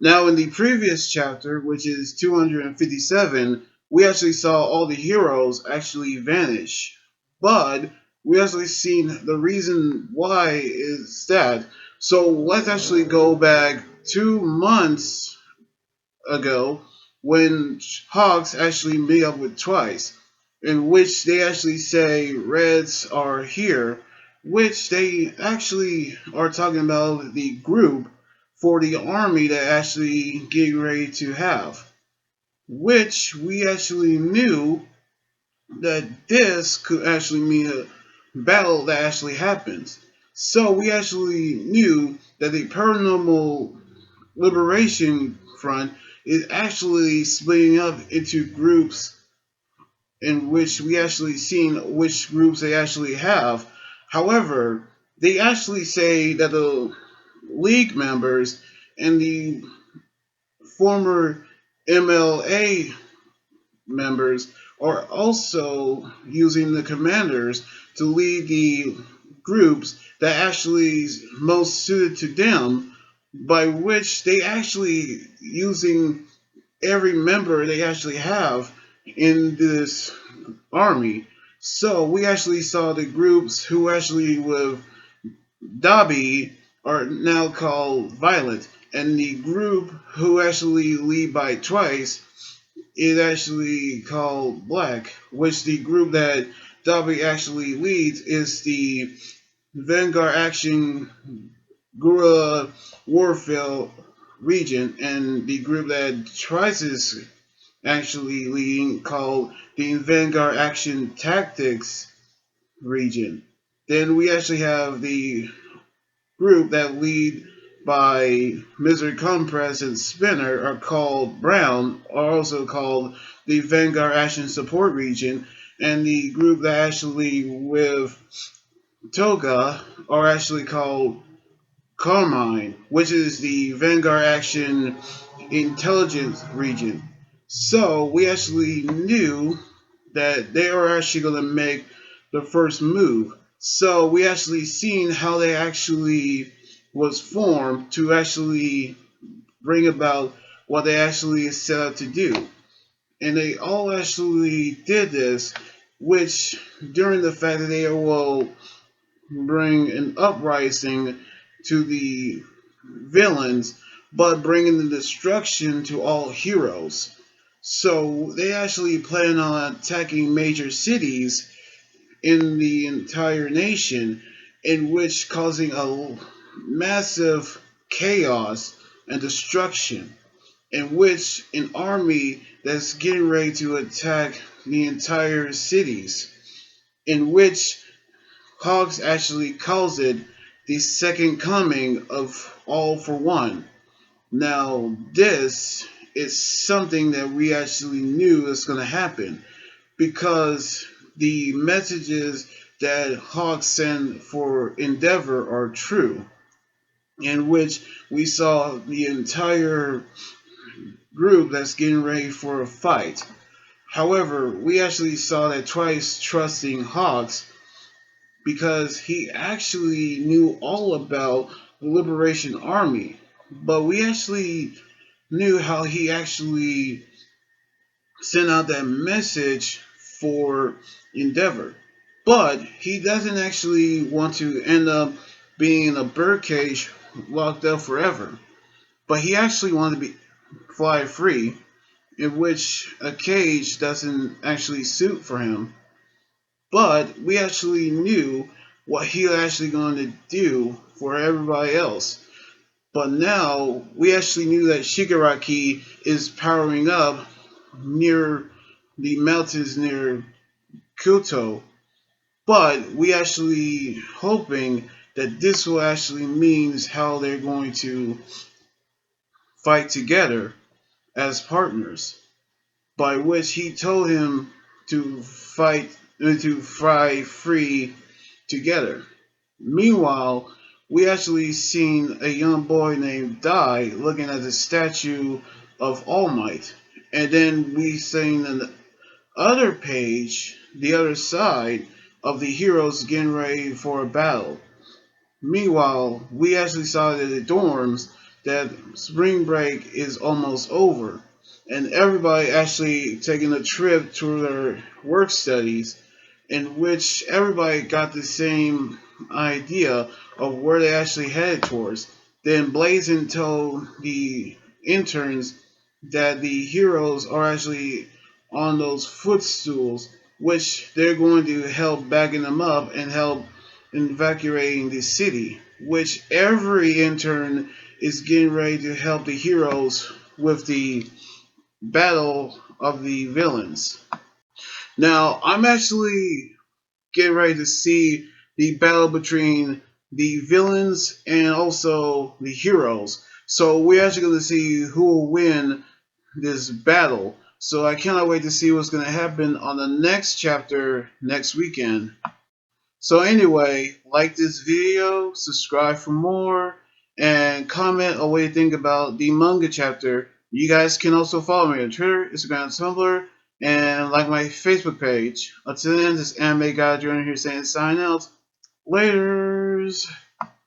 Now, in the previous chapter, which is 257, we actually saw all the heroes actually vanish. But we actually seen the reason why is that. So let's actually go back 2 months ago when Hawks actually meet up with Twice, in which they actually say Reds are here, which they actually are talking about the group for the army that actually getting ready to have, which we actually knew that this could actually mean a battle that actually happens. So we actually knew that the paranormal liberation front is actually splitting up into groups in which we actually seen which groups they actually have. However, they actually say that the league members and the former MLA members are also using the commanders to lead the groups that actually is most suited to them, by which they actually using every member they actually have in this army. So we actually saw the groups who actually with Dobby are now called Violent, and the group who actually lead by Twice is actually called Black, which the group that Dobby actually leads is the Vanguard Action Guerrilla Warfare region, and the group that Twice is actually leading called the Vanguard Action Tactics region. Then we actually have the group that lead by Misery Compress and Spinner are called Brown, are also called the Vanguard Action Support Region, and the group that actually with Toga are actually called Carmine, which is the Vanguard Action Intelligence Region. So we actually knew that they are actually going to make the first move. So we actually seen how they actually was formed to actually bring about what they actually set out to do. And they all actually did this, which during the fact that they will bring an uprising to the villains, but bringing the destruction to all heroes. So they actually plan on attacking major cities in the entire nation, in which causing a massive chaos and destruction, in which an army that's getting ready to attack the entire cities, in which Cox actually calls it the second coming of All for One. Now, this is something that we actually knew was going to happen because the messages that Hawk sent for Endeavor are true, in which we saw the entire group that's getting ready for a fight. However, we actually saw that Twice trusting Hawks because he actually knew all about the Liberation Army. But we actually knew how he actually sent out that message for Endeavor. But he doesn't actually want to end up being in a birdcage locked up forever. But he actually wanted to be fly free, in which a cage doesn't actually suit for him. But we actually knew what he was actually going to do for everybody else. But now we actually knew that Shigaraki is powering up near the mountains near Kyoto. But we actually hoping that this will actually means how they're going to fight together as partners. By which he told him to fight to fly free together. Meanwhile, we actually seen a young boy named Dai looking at the statue of All Might. And then we seen an other page, the other side of the heroes getting ready for a battle. Meanwhile, we actually saw that the dorms that spring break is almost over, and everybody actually taking a trip to their work studies, in which everybody got the same idea of where they actually headed towards. Then Blazin told the interns that the heroes are actually on those footstools, which they're going to help backing them up and help evacuating the city, which every intern is getting ready to help the heroes with the battle of the villains. Now, I'm actually getting ready to see the battle between the villains and also the heroes. So we're actually going to see who will win this battle. So I cannot wait to see what's going to happen on the next chapter next weekend. So anyway, like this video, subscribe for more, and comment on what you think about the manga chapter. You guys can also follow me on Twitter, Instagram, Tumblr, and like my Facebook page. Until then, this anime guy Jordan here saying sign out. Laters!